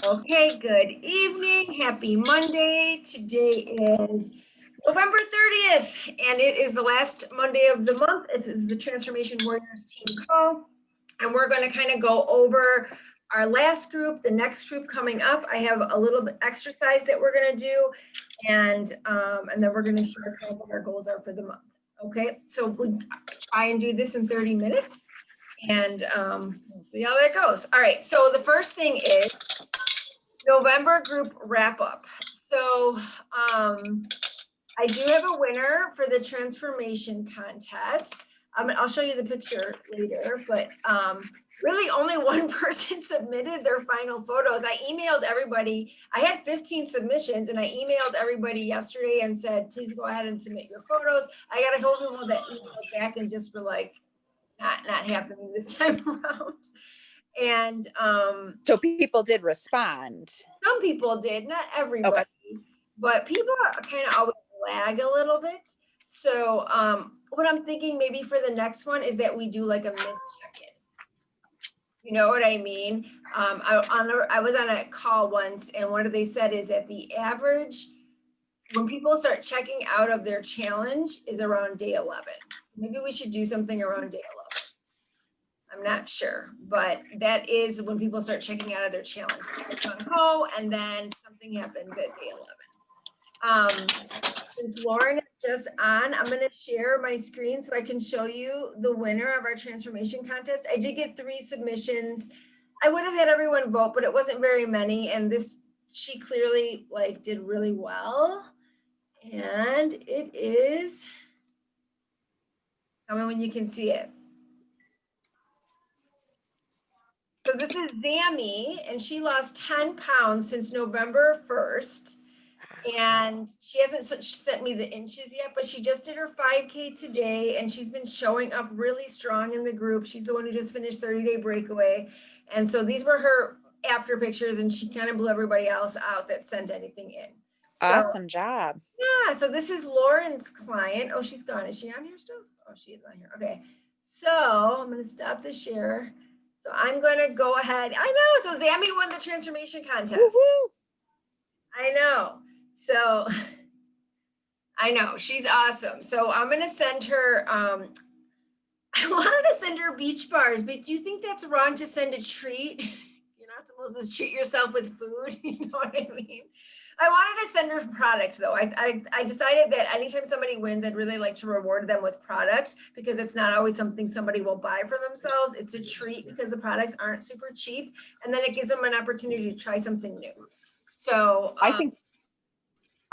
Okay, good evening. Happy Monday. Today is November 30th, and it is the last Monday of the month. It is the Transformation Warriors team call, and we're going to kind of go over our last group, the next group coming up. I have a little bit exercise that we're going to do, and then we're going to share kind of what our goals are for the month. Okay, so we try and do this in 30 minutes, and we'll see how that goes. All right, so the first thing is November group wrap up. So I do have a winner for the transformation contest. I'll show you the picture later, but really only one person submitted their final photos. I emailed everybody. I had 15 submissions and I emailed everybody yesterday and said, please go ahead and submit your photos. I got a whole people that emailed back and just were like, not happening this time around. And so people did respond. some people did, not everybody, but people kind of always lag a little bit. So what I'm thinking maybe for the next one is that we do like a mid check-in. You know what I mean? I was on a call once, and what they said is that the average, when people start checking out of their challenge, is around day 11. So maybe we should do something around day 11. I'm not sure, but that is when people start checking out of their challenge. And then something happens at day 11. Since Lauren is just on, I'm going to share my screen so I can show you the winner of our transformation contest. I did get 3 submissions. I would have had everyone vote, but it wasn't very many. And she clearly did really well. And it is, tell me when you can see it. So this is Zami, and she lost 10 pounds since November 1st. And she hasn't sent me the inches yet, but she just did her 5K today, and she's been showing up really strong in the group. She's the one who just finished 30-day breakaway. And so these were her after pictures, and she kind of blew everybody else out that sent anything in. Awesome job. Yeah, so this is Lauren's client. Oh, she's gone. Is she on here still? Oh, she is on here. Okay. So I'm going to stop the share. So I'm going to go ahead. I know. So Zami won the transformation contest. Woo-hoo. I know. So I know she's awesome. So I'm going to send her, I wanted to send her beach bars, but do you think that's wrong to send a treat? You're not supposed to treat yourself with food. You know what I mean? I wanted to send her product though. I decided that anytime somebody wins, I'd really like to reward them with product because it's not always something somebody will buy for themselves. It's a treat because the products aren't super cheap. And then it gives them an opportunity to try something new. So I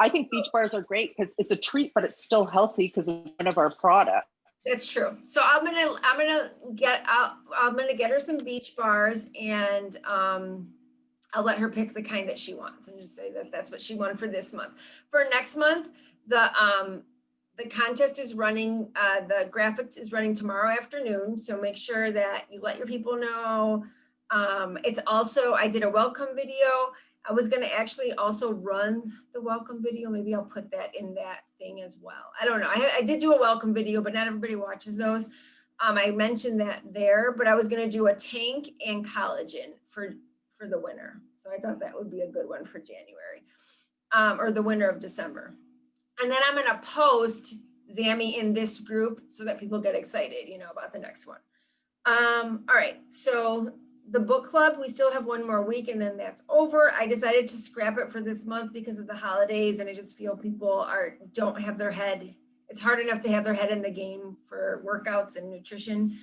think beach bars are great because it's a treat, but it's still healthy because of one of our products. That's true. So I'm gonna get her some beach bars, and I'll let her pick the kind that she wants and just say that that's what she won for this month. For next month, the contest is running, the graphics is running tomorrow afternoon. So make sure that you let your people know. It's also, I did a welcome video. I was going to actually also run the welcome video. Maybe I'll put that in that thing as well. I don't know. I did do a welcome video, but not everybody watches those. I mentioned that there, but I was going to do a tank and collagen for the winner. So I thought that would be a good one for January, or the winner of December. And then I'm going to post Zami in this group so that people get excited, about the next one. All right. So the book club, we still have one more week and then that's over. I decided to scrap it for this month because of the holidays, and I just feel people don't have their head. It's hard enough to have their head in the game for workouts and nutrition.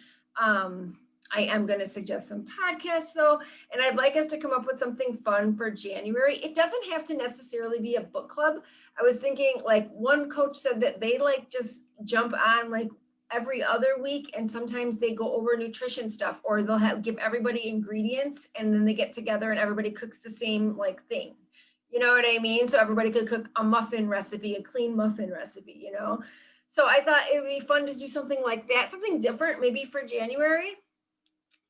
I am going to suggest some podcasts though, and I'd like us to come up with something fun for January. It doesn't have to necessarily be a book club. I was thinking, one coach said that they just jump on every other week, and sometimes they go over nutrition stuff, or they'll give everybody ingredients and then they get together and everybody cooks the same thing. You know what I mean? So everybody could cook a muffin recipe, a clean muffin recipe, So I thought it would be fun to do something like that, something different maybe for January.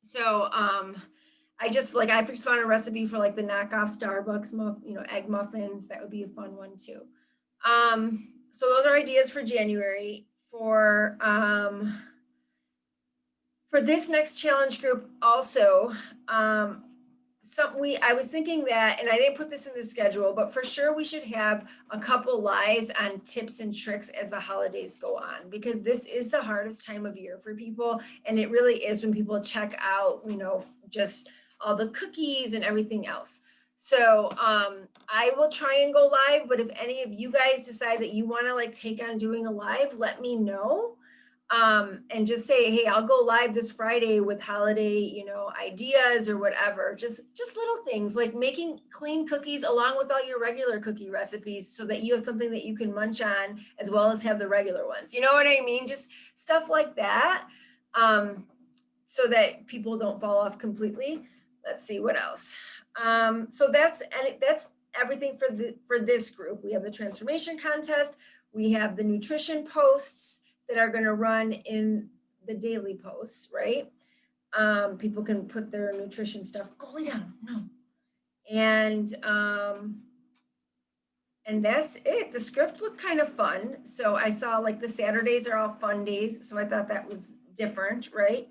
So I just found a recipe for the knockoff Starbucks egg muffins. That would be a fun one too. So those are ideas for January. For this next challenge group also, I was thinking that, and I didn't put this in the schedule, but for sure we should have a couple lives on tips and tricks as the holidays go on, because this is the hardest time of year for people. And it really is when people check out, just all the cookies and everything else. So I will try and go live, but if any of you guys decide that you want to like take on doing a live, let me know. And just say, hey, I'll go live this Friday with holiday, ideas or whatever. Just little things like making clean cookies along with all your regular cookie recipes so that you have something that you can munch on as well as have the regular ones. You know what I mean? Just stuff like that. So that people don't fall off completely. Let's see what else. So that's everything for this group. We have the transformation contest. We have the nutrition posts that are going to run in the daily posts, right? People can put their nutrition stuff, go lay down, no. And that's it. The script looked kind of fun. So I saw like the Saturdays are all fun days. So I thought that was different, right?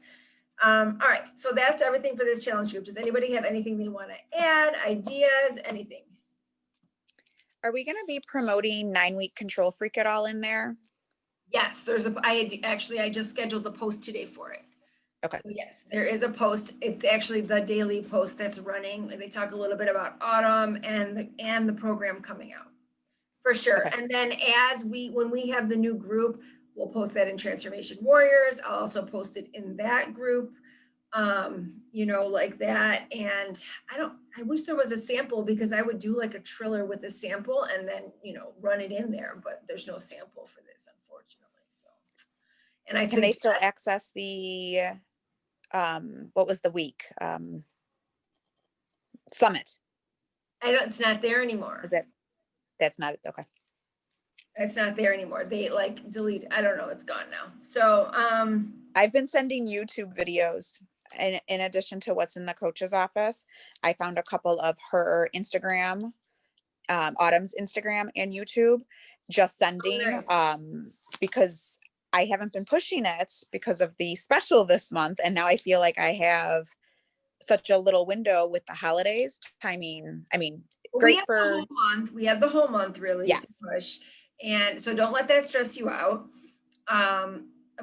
All right, so that's everything for this challenge group. Does anybody have anything they want to add, ideas, anything? Are we going to be promoting 9-week control freak at all in there? Yes, I just scheduled the post today for it. Okay. So yes, there is a post. It's actually the daily post that's running. They talk a little bit about autumn and the program coming out for sure. Okay. And then when we have the new group, we'll post that in Transformation Warriors. I'll also post it in that group, like that. And I wish there was a sample, because I would do like a Triller with a sample and then, run it in there, but there's no sample for this, unfortunately. So, and Can they still access the, what was the week? Summit. It's not there anymore. That's not, okay. It's not there anymore. They like delete. I don't know. It's gone now. So I've been sending YouTube videos in addition to what's in the coach's office. I found a couple of her Instagram, Autumn's Instagram and YouTube, just sending, nice. Because I haven't been pushing it because of the special this month. And now I feel like I have such a little window with the holidays timing. I mean, great for the whole month. We have the whole month really to push. And so don't let that stress you out.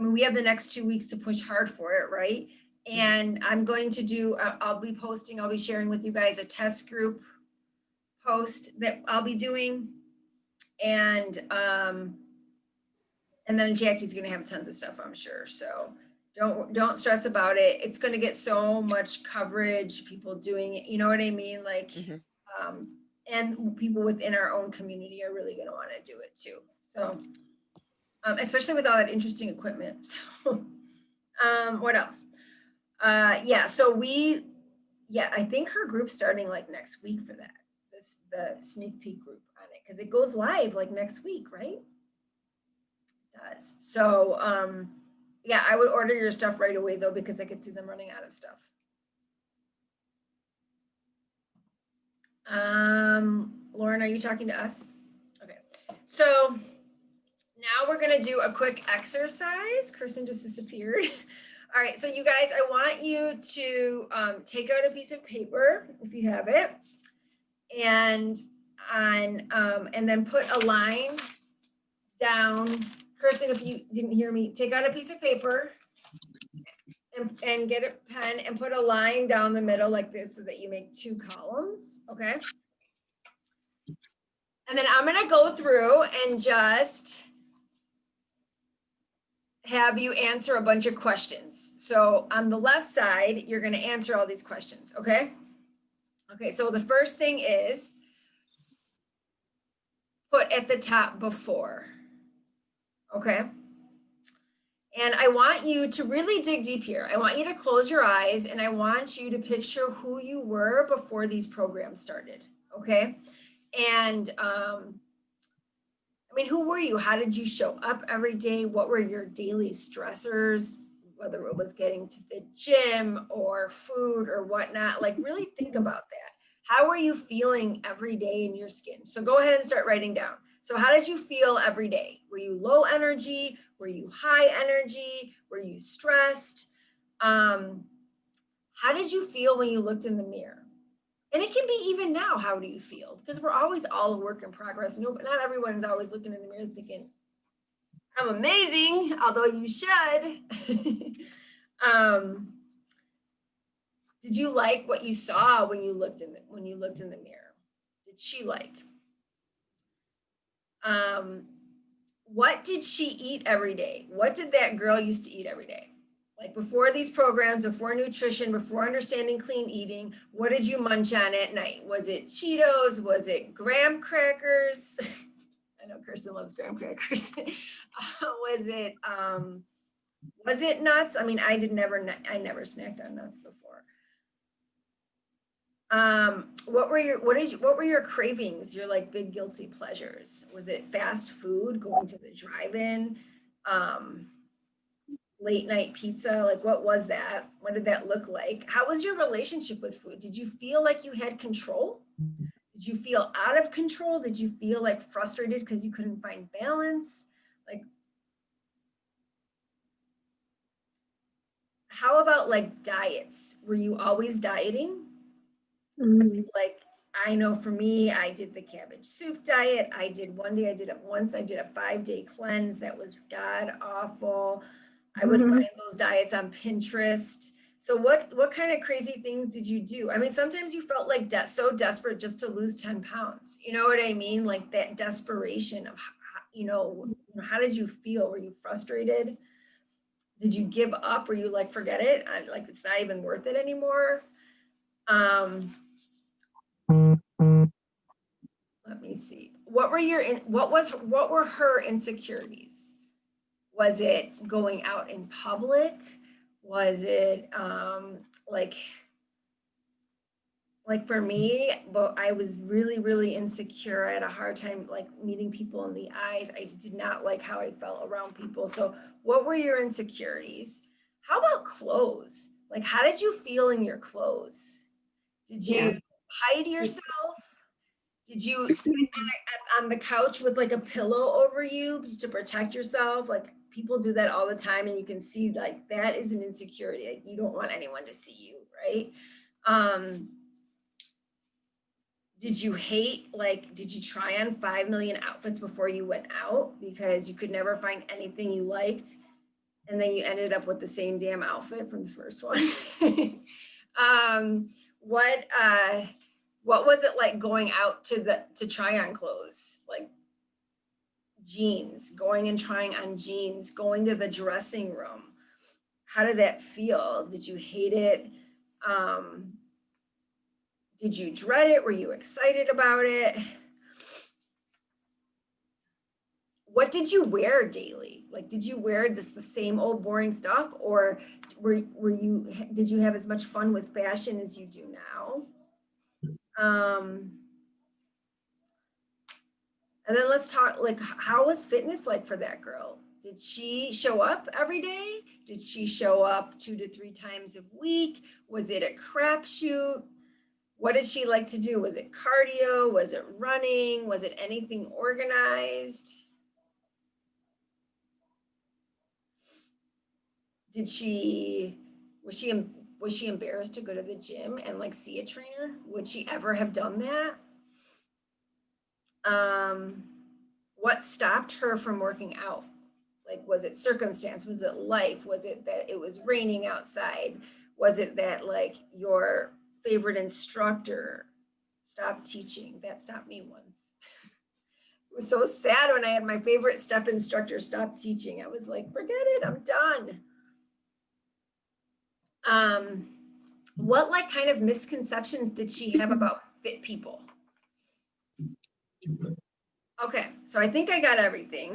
We have the next 2 weeks to push hard for it, right? And I'm going to do, I'll be sharing with you guys a test group post that I'll be doing. And then Jackie's going to have tons of stuff, I'm sure. So don't stress about it. It's going to get so much coverage, people doing it. You know what I mean? Like, and people within our own community are really going to want to do it too. So, especially with all that interesting equipment. So, what else? So I think her group's starting like next week for that. The sneak peek group on it, because it goes live like next week, right? It does. So, I would order your stuff right away though, because I could see them running out of stuff. Lauren, are you talking to us? Okay. So now we're going to do a quick exercise. Kirsten just disappeared. All right. So you guys, I want you to take out a piece of paper if you have it, and then put a line down. Kirsten, if you didn't hear me, take out a piece of paper and get a pen and put a line down the middle like this so that you make 2 columns, okay? And then I'm gonna go through and just have you answer a bunch of questions. So on the left side, you're gonna answer all these questions, okay? Okay, so the first thing is put at the top before, okay? And I want you to really dig deep here. I want you to close your eyes and I want you to picture who you were before these programs started, okay? And who were you? How did you show up every day? What were your daily stressors? Whether it was getting to the gym or food or whatnot, like really think about that. How are you feeling every day in your skin? So go ahead and start writing down. So how did you feel every day? Were you low energy? Were you high energy? Were you stressed? How did you feel when you looked in the mirror? And it can be even now, how do you feel? Because we're always all a work in progress. No, but not everyone's always looking in the mirror thinking, I'm amazing, although you should. um, did you like what you saw when you looked in the mirror? Did she like? What did she eat every day? What did that girl used to eat every day? Like before these programs, before nutrition, before understanding clean eating, what did you munch on at night? Was it Cheetos? Was it graham crackers? I know Kirsten loves graham crackers. Was it nuts? I mean, I never snacked on nuts before. What were your cravings, your like big guilty pleasures? Was it fast food, going to the drive-in, late night pizza? Like what was that? What did that look like? How was your relationship with food? Did you feel like you had control? Did you feel out of control? Did you feel like frustrated because you couldn't find balance? Like, how about like diets? Were you always dieting? Like, I know for me, I did the cabbage soup diet. I did a 5-day cleanse that was god awful. I would find those diets on Pinterest. So what kind of crazy things did you do? I mean, sometimes you felt like so desperate just to lose 10 pounds. You know what I mean? Like that desperation of, how did you feel? Were you frustrated? Did you give up? Were you like, forget it? Like, it's not even worth it anymore. Let me see. What were her insecurities? Was it going out in public? Was it like for me, but I was really, really insecure. I had a hard time like meeting people in the eyes. I did not like how I felt around people. So what were your insecurities? How about clothes? Like, how did you feel in your clothes? Did you hide yourself? Did you sit on the couch with like a pillow over you just to protect yourself? Like people do that all the time, and you can see like that is an insecurity. Like you don't want anyone to see you, right? Did you try on 5 million outfits before you went out because you could never find anything you liked, and then you ended up with the same damn outfit from the first one? What was it like going out to try on clothes, like jeans, going and trying on jeans, going to the dressing room? How did that feel? Did you hate it? Did you dread it? Were you excited about it? What did you wear daily? Like, did you wear just the same old boring stuff, or did you have as much fun with fashion as you do now? And then let's talk, like, how was fitness like for that girl? Did she show up every day? Did she show up 2 to 3 times a week? Was it a crapshoot? What did she like to do? Was it cardio? Was it running? Was it anything organized? Was she embarrassed to go to the gym and like see a trainer? Would she ever have done that? What stopped her from working out? Like, was it circumstance? Was it life? Was it that it was raining outside? Was it that like your favorite instructor stopped teaching? That stopped me once. It was so sad when I had my favorite step instructor stop teaching. I was like, forget it, I'm done. What like kind of misconceptions did she have about fit people? Okay, so I think I got everything.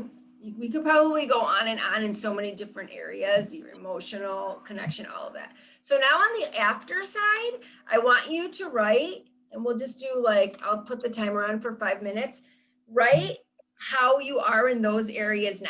We could probably go on and on in so many different areas, your emotional connection, all of that. So now on the after side, I want you to write, and we'll just do like, I'll put the timer on for 5 minutes. Write how you are in those areas now.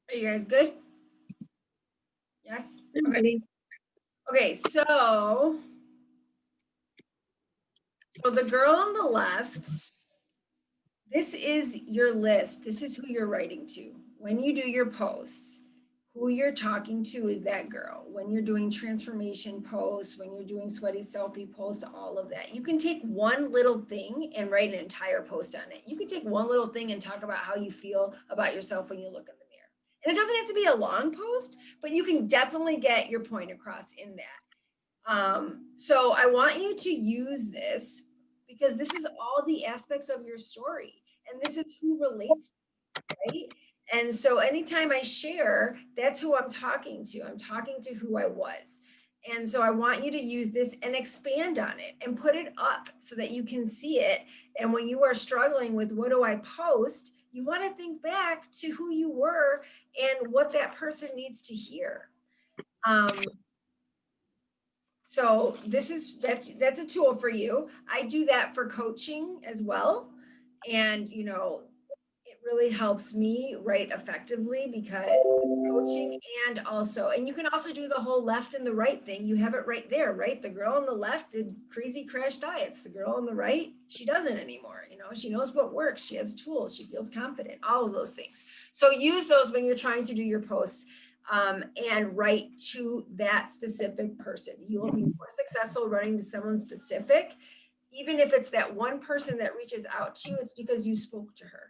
Are you guys good? Yes? I'm Okay. ready. Okay, so the girl on the left, this is your list. This is who you're writing to. When you do your posts, who you're talking to is that girl. When you're doing transformation posts, when you're doing sweaty selfie posts, all of that. You can take one little thing and write an entire post on it. You can take one little thing and talk about how you feel about yourself when you look in the mirror. And it doesn't have to be a long post, but you can definitely get your point across in that. So I want you to use this because this is all the aspects of your story and this is who relates, right? And so anytime I share, that's who I'm talking to. I'm talking to who I was. And so I want you to use this and expand on it and put it up so that you can see it. And when you are struggling with what do I post, you want to think back to who you were and what that person needs to hear. So that's a tool for you. I do that for coaching as well. And it really helps me write effectively because coaching and you can also do the whole left and the right thing. You have it right there, right? The girl on the left did crazy crash diets. The girl on the right, she doesn't anymore. She knows what works. She has tools. She feels confident, all of those things. So use those when you're trying to do your posts. And write to that specific person. You will be more successful running to someone specific. Even if it's that one person that reaches out to you, it's because you spoke to her.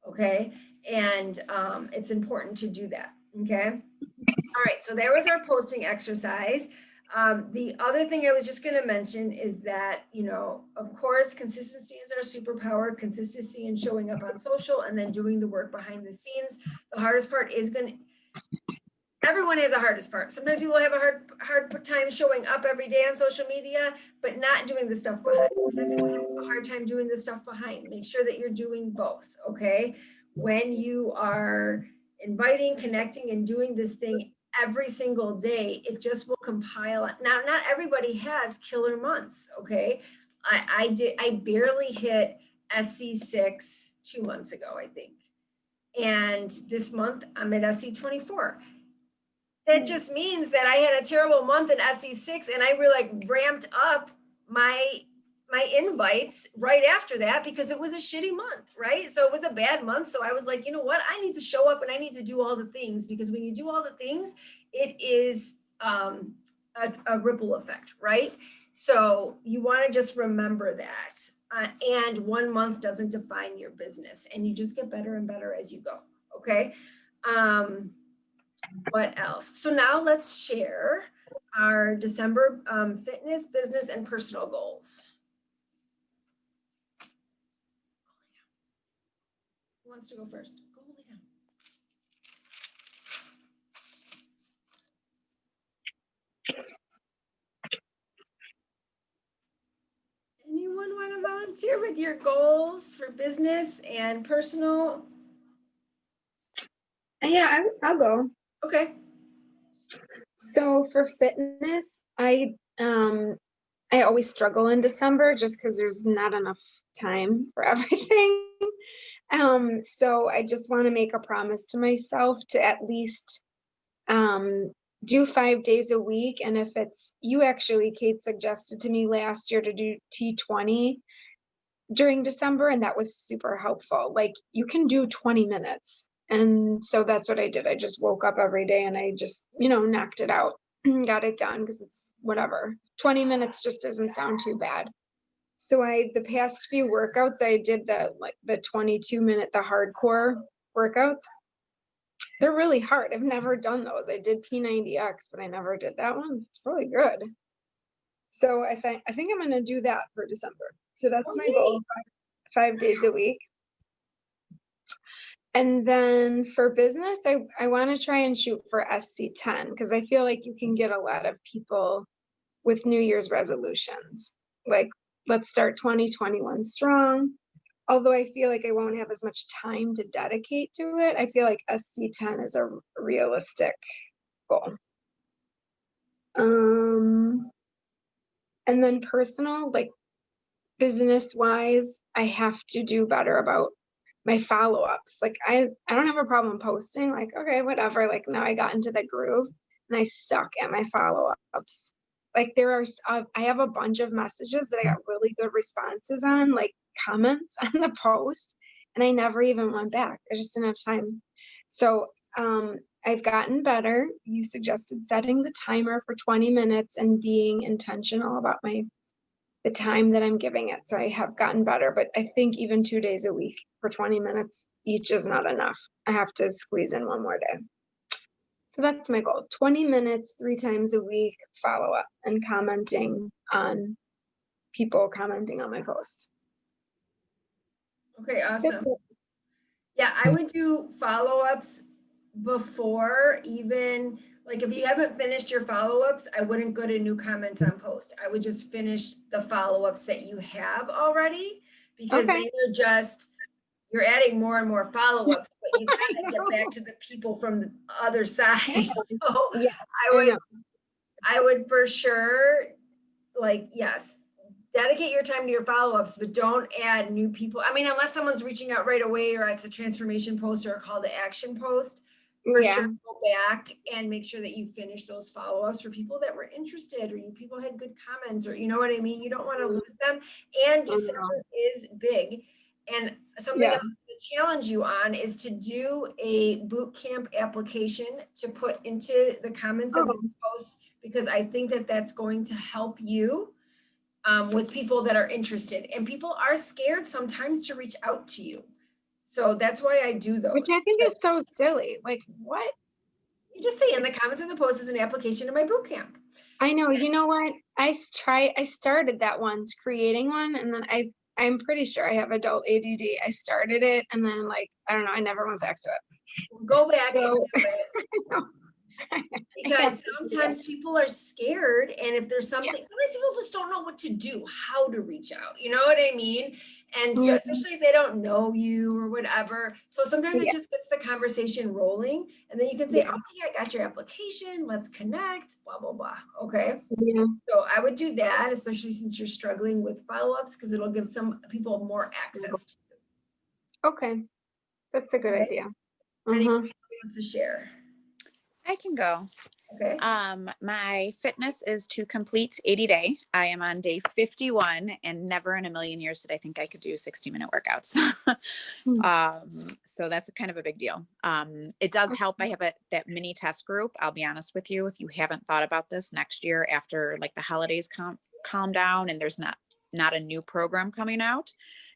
Okay. And it's important to do that. Okay. All right. So there was our posting exercise. The other thing I was just going to mention is that, of course, consistency is our superpower, consistency in showing up on social and then doing the work behind the scenes. The hardest part is everyone has a hardest part. Sometimes people have a hard time showing up every day on social media, but not doing the stuff behind. Sometimes people have a hard time doing the stuff behind. Make sure that you're doing both, okay? When you are inviting, connecting, and doing this thing every single day, it just will compile. Now, not everybody has killer months, okay? I barely hit SC6 2 months ago, I think. And this month I'm at SC24. That just means that I had a terrible month in SC6 and I really like ramped up my invites right after that because it was a shitty month, right? So it was a bad month. So I was like, you know what? I need to show up and I need to do all the things, because when you do all the things, it is a ripple effect, right? So you want to just remember that. And 1 month doesn't define your business, and you just get better and better as you go. Okay. What else? So now let's share our December fitness, business, and personal goals. Who wants to go first? Go lay down. Anyone want to volunteer with your goals for business and personal? Yeah, I'll go. Okay. So for fitness, I always struggle in December just because there's not enough time for everything. So I just want to make a promise to myself to at least do 5 days a week. And if it's, you actually, Kate, suggested to me last year to do T20 during December, and that was super helpful. Like, you can do 20 minutes. And so that's what I did. I just woke up every day and I just, knocked it out, got it done, because it's whatever. 20 minutes just doesn't sound too bad. So the past few workouts, I did the 22-minute, the hardcore workouts. They're really hard. I've never done those. I did P90X, but I never did that one. It's really good. So I think I'm going to do that for December. So that's my goal, 5 days a week. And then for business, I want to try and shoot for SC10, because I feel like you can get a lot of people with New Year's resolutions. Like, let's start 2021 strong. Although I feel like I won't have as much time to dedicate to it, I feel like SC10 is a realistic goal. And then personal, like business wise, I have to do better about my follow-ups. Like, I don't have a problem posting, like, okay, whatever. Like, now I got into the groove and I suck at my follow-ups. Like, I have a bunch of messages that I got really good responses on, like comments on the post, and I never even went back. I just didn't have time. So I've gotten better. You suggested setting the timer for 20 minutes and being intentional about the time that I'm giving it. So I have gotten better, but I think even 2 days a week for 20 minutes each is not enough. I have to squeeze in one more day. So that's my goal. 20 minutes, 3 times a week, follow up and commenting on people commenting on my posts. Okay, awesome. Yeah, I would do follow-ups before even, like, if you haven't finished your follow-ups, I wouldn't go to new comments on post. I would just finish the follow-ups that you have already, because then you're adding more and more follow-ups, but you gotta get back to the people from the other side. So Yeah, I would for sure, like, yes, dedicate your time to your follow-ups, but don't add new people. I mean, unless someone's reaching out right away, or it's a transformation post or a call to action post, for sure go back and make sure that you finish those follow-ups for people that were interested, or people had good comments, or you know what I mean? You don't want to lose them. And December is big. And something I'm going to challenge you on is to do a boot camp application to put into the comments of the posts, because I think that that's going to help you with people that are interested. And people are scared sometimes to reach out to you. So that's why I do those. Which I think is so silly. Like, what? You just say in the comments of the post is an application to my boot camp. I know. You know what? I started that once, creating one, and then I'm pretty sure I have adult ADD. I started it, and then, like, I don't know, I never went back to it. Go back and do it. Because sometimes people are scared, and if there's something, sometimes people just don't know what to do, how to reach out, you know what I mean? And so, Mhm. especially if they don't know you or whatever, so sometimes it Yeah. just gets the conversation rolling, and then you can say, Yeah. oh, yeah, I got your application, let's connect, blah, blah, blah, okay? Yeah. So I would do that, especially since you're struggling with follow-ups, because it'll give some people more access to you. Okay. That's a good Okay. idea. Anyone Uh-huh. else wants to share? I can go. Okay, My fitness is to complete 80 day. I am on day 51 and never in a million years did I think I could do 60-minute workouts. So that's kind of a big deal. It does help. I have that mini test group. I'll be honest with you. If you haven't thought about this next year after like the holidays calm down and there's not a new program coming out,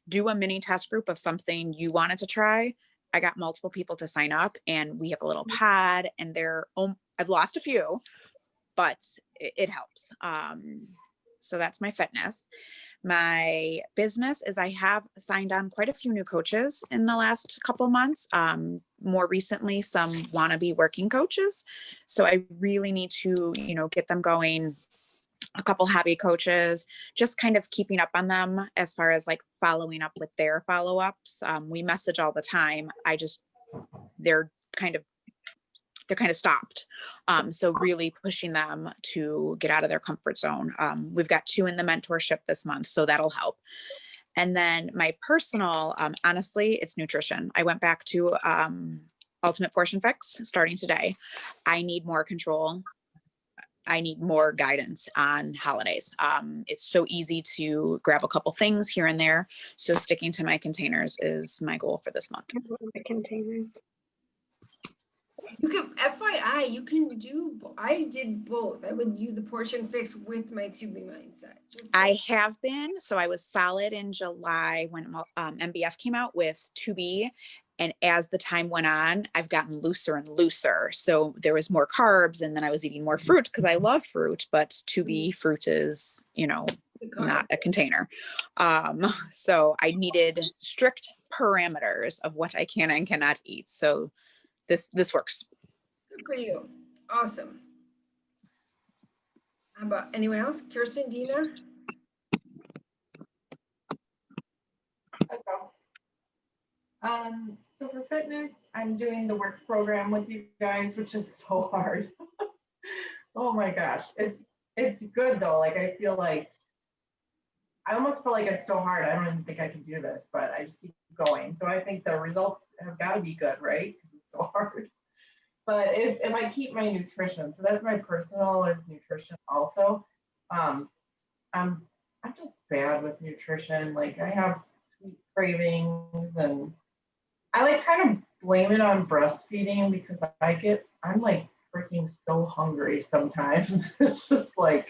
do a mini test group of something you wanted to try. I got multiple people to sign up and we have a little pod and I've lost a few, but it helps. So that's my fitness. My business is I have signed on quite a few new coaches in the last couple months. More recently, some wannabe working coaches. So I really need to, get them going. A couple hobby coaches, just kind of keeping up on them as far as like following up with their follow-ups. We message all the time. They're kind of stopped. So really pushing them to get out of their comfort zone. We've got 2 in the mentorship this month, so that'll help. And then my personal, honestly, it's nutrition. I went back to Ultimate Portion Fix starting today. I need more control. I need more guidance on holidays. It's so easy to grab a couple things here and there. So sticking to my containers is my goal for this month. The containers. you can, FYI, you can do, I did both. I would do the portion fix with my tubing mindset. I have been. So I was solid in July when MBF came out with 2B. And as the time went on, I've gotten looser and looser. So there was more carbs and then I was eating more fruit because I love fruit, but 2B fruit is, not a container. So I needed strict parameters of what I can and cannot eat. So this works. Good for you. Awesome. How about anyone else? Kirsten, Dina? So for fitness, I'm doing the work program with you guys, which is so hard. Oh my gosh. It's good though. Like I almost feel like it's so hard. I don't even think I can do this, but I just keep going. So I think the results have got to be good, right? Because it's so hard. But if I keep my nutrition, so that's my personal is nutrition also. I'm just bad with nutrition. Like I have sweet cravings and I like kind of blame it on breastfeeding because I'm like freaking so hungry sometimes. It's just like,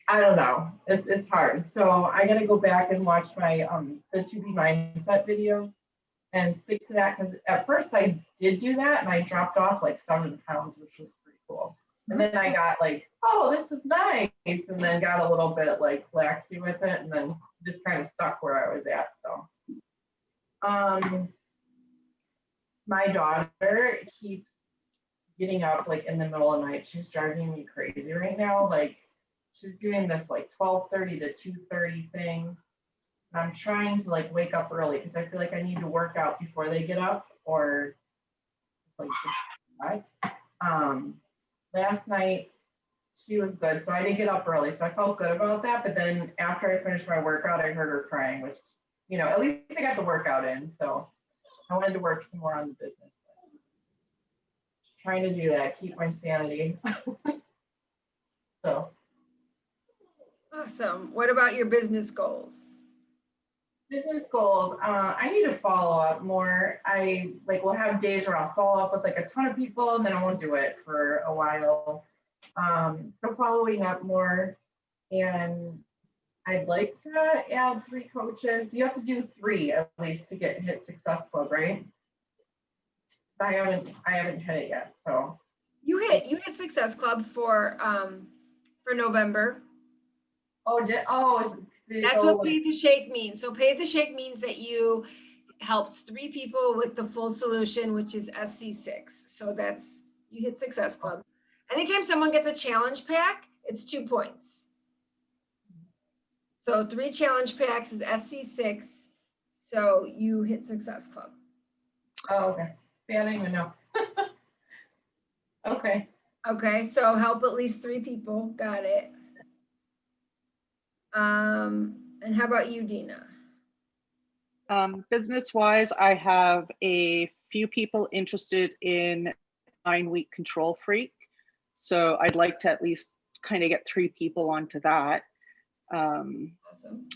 I don't know. It's hard. So I got to go back and watch my the 2B mindset videos and stick to that because at first I did do that and I dropped off like 7 pounds, which was pretty cool. And then I got like, oh, this is nice, and then got a little bit like laxy with it, and then just kind of stuck where I was at. So, my daughter keeps getting up like in the middle of the night. She's driving me crazy right now. Like she's doing this like 12:30 to 2:30 thing. And I'm trying to like wake up early because I feel like I need to work out before they get up or like last night she was good. So I didn't get up early. So I felt good about that. But then after I finished my workout, I heard her crying, which, at least I got the workout in. So I wanted to work some more on the business. Trying to do that, keep my sanity. So. Awesome. What about your business goals? Business goals. I need to follow up more. I will have days where I'll follow up with like a ton of people and then I won't do it for a while. So following up more, and I'd like to add 3 coaches. You have to do 3 at least to hit Success Club, right? I haven't hit it yet. So You hit Success Club for November. That's what Pay the Shake means. So Pay the Shake means that you helped 3 people with the full solution, which is SC6. So that's, you hit Success Club. Anytime someone gets a challenge pack, it's 2 points. So 3 challenge packs is SC6. So you hit Success Club. Oh, okay. See, I don't even know. Okay. Okay, so help at least 3 people. Got it. And how about you, Dina? Business wise, I have a few people interested in 9-week Control Freak. So I'd like to at least kind of get 3 people onto that. Awesome.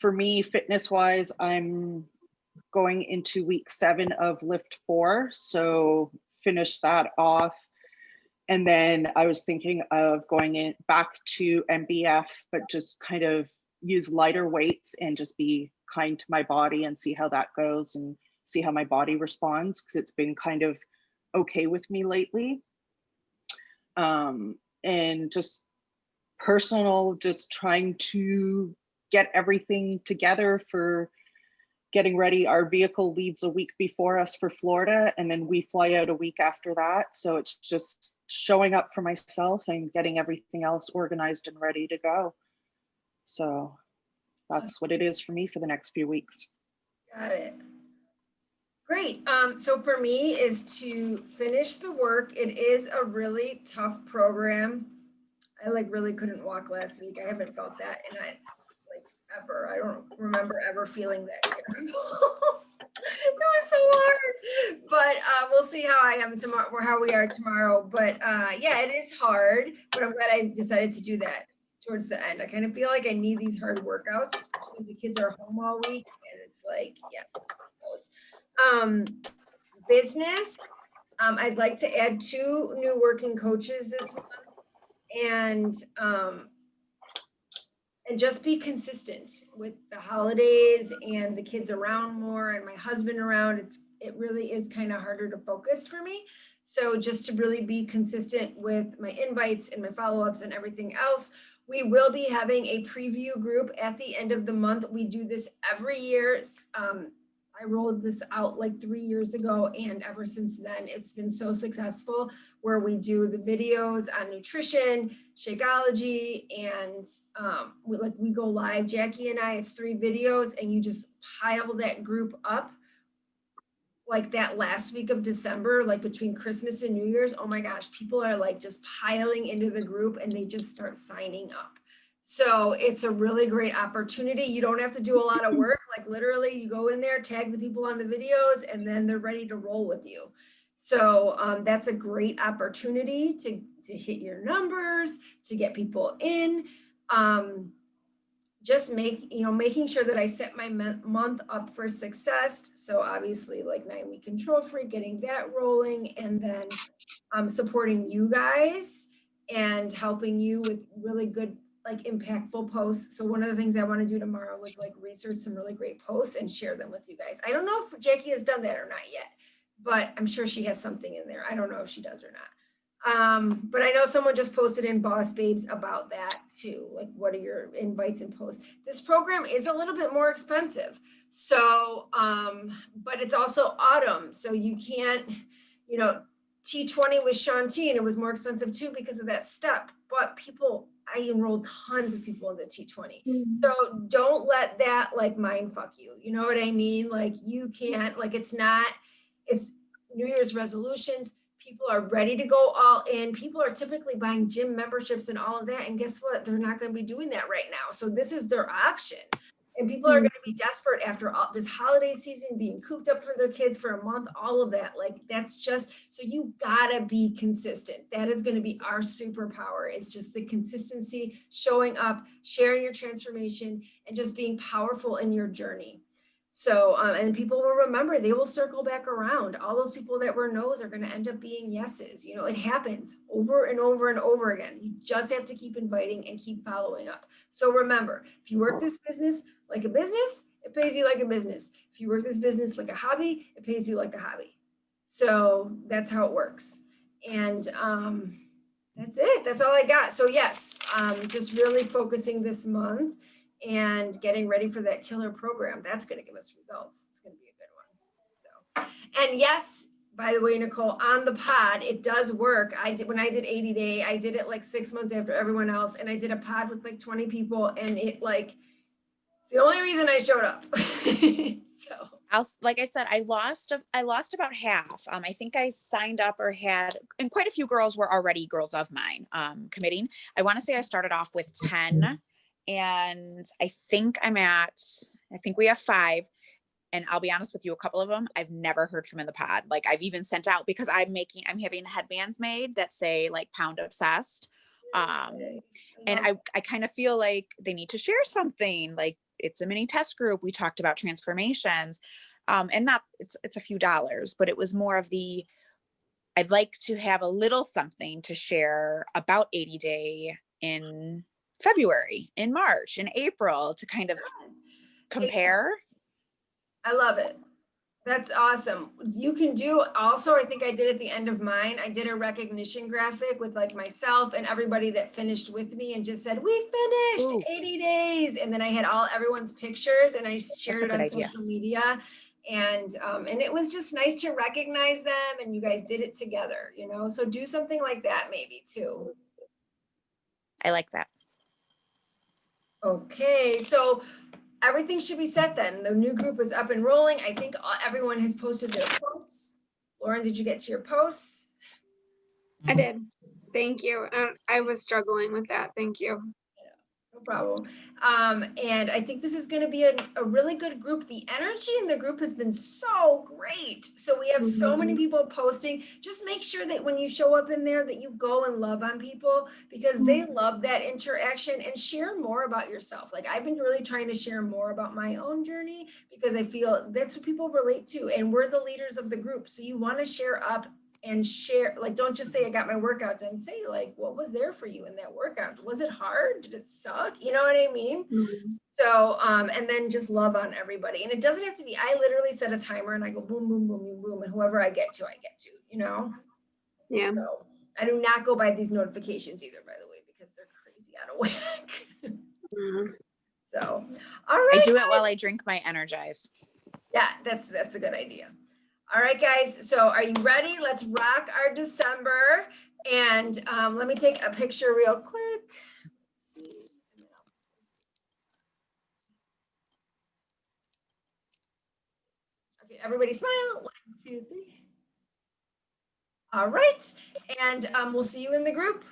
For me, fitness wise, I'm going into week 7 of Lift 4. So finish that off. And then I was thinking of going in back to MBF, but just kind of use lighter weights and just be kind to my body and see how that goes and see how my body responds, because it's been kind of okay with me lately. And just personal, just trying to get everything together for getting ready. Our vehicle leaves a week before us for Florida, and then we fly out a week after that. So it's just showing up for myself and getting everything else organized and ready to go. So that's what it is for me for the next few weeks. Got it. Great. So for me is to finish the work. It is a really tough program. I really couldn't walk last week. I haven't felt that in ever. I don't remember ever feeling that terrible. It was so hard. But we'll see how I am tomorrow, or how we are tomorrow. But yeah, it is hard. But I'm glad I decided to do that towards the end. I kind of feel like I need these hard workouts, especially the kids are home all week, and it's like, yes, business. I'd like to add 2 new working coaches this month, and just be consistent with the holidays and the kids around more and my husband around. It really is kind of harder to focus for me. So just to really be consistent with my invites and my follow-ups and everything else. We will be having a preview group at the end of the month. We do this every year. I rolled this out 3 years ago, and ever since then, it's been so successful, where we do the videos on nutrition, Shakeology, and we go live, Jackie and I. It's 3 videos, and you just pile that group up that last week of December, between Christmas and New Year's. Oh my gosh, people are just piling into the group, and they just start signing up. So it's a really great opportunity. You don't have to do a lot of work. Literally, you go in there, tag the people on the videos, and then they're ready to roll with you. So that's a great opportunity to hit your numbers, to get people in. Just making sure that I set my month up for success. So obviously 9-week Control Freak, getting that rolling, and then supporting you guys and helping you with really good impactful posts. So one of the things I want to do tomorrow was research some really great posts and share them with you guys. I don't know if Jackie has done that or not yet, but I'm sure she has something in there. I don't know if she does or not. But I know someone just posted in Boss Babes about that too. What are your invites and posts? This program is a little bit more expensive. So, but it's also autumn. So you can't, T20 with Shantine, it was more expensive too because of that step. But I enrolled tons of people in the T20. So don't let that mind fuck you. You know what I mean? You can't, it's New Year's resolutions. People are ready to go all in. People are typically buying gym memberships and all of that. And guess what? They're not going to be doing that right now. So this is their option. And people are going to be desperate after all this holiday season, being cooped up for their kids for a month, all of that. That's just, so you gotta be consistent. That is going to be our superpower. It's just the consistency, showing up, sharing your transformation, and just being powerful in your journey. So, and people will remember, they will circle back around. All those people that were no's are going to end up being yeses. It happens over and over and over again. You just have to keep inviting and keep following up. So remember, if you work this business like a business, it pays you like a business. If you work this business like a hobby, it pays you like a hobby. So that's how it works. And that's it. That's all I got. So yes, just really focusing this month and getting ready for that killer program. That's going to give us results. It's going to be a good one. So, and yes, by the way, Nicole, on the pod, it does work. When I did 80 day, I did it like 6 months after everyone else. And I did a pod with like 20 people and it like, it's the only reason I showed up. So. Like I said, I lost about half. I think I signed up or had, and quite a few girls were already girls of mine, committing. I want to say I started off with 10 and I think we have 5. And I'll be honest with you, a couple of them I've never heard from in the pod. Like I've even sent out because I'm having headbands made that say like Pound Obsessed. And I kind of feel like they need to share something. Like it's a mini test group. We talked about transformations. And not it's a few dollars, but it was more of I'd like to have a little something to share about 80 day in February, in March, in April to kind of compare. I love it. That's awesome. You can do also, I think I did at the end of mine, I did a recognition graphic with like myself and everybody that finished with me and just said, we finished. Ooh. 80 days. And then I had everyone's pictures and I shared it on social media. And it was just nice to recognize them and you guys did it together, you know? So do something like that maybe too. I like that. Okay. So everything should be set then. The new group is up and rolling. I think everyone has posted their posts. Lauren, did you get to your posts? I did. Thank you. I was struggling with that. Thank you. No problem. And I think this is going to be a really good group. The energy in the group has been so great. So we have so many people posting. Just make sure that when you show up in there that you go and love on people because they love that interaction and share more about yourself. Like I've been really trying to share more about my own journey because I feel that's what people relate to. And we're the leaders of the group. So you want to share up and share, like, don't just say I got my workout done. Say like, what was there for you in that workout? Was it hard? Did it suck? You know what I mean? So, and then just love on everybody. And it doesn't have to be, I literally set a timer and I go boom, boom, boom, boom, boom. And whoever I get to, you know? Yeah. So I do not go by these notifications either, by the way, because they're crazy out of whack. So, all right. I do it while I drink my Energize. Yeah, that's a good idea. All right, guys. So are you ready? Let's rock our December. And let me take a picture real quick. Let's see. Okay, everybody smile. 1, 2, 3. All right. And we'll see you in the group.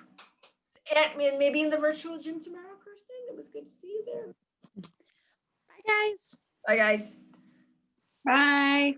And maybe in the virtual gym tomorrow, Kirsten. It was good to see you there. Bye, guys. Bye, guys. Bye.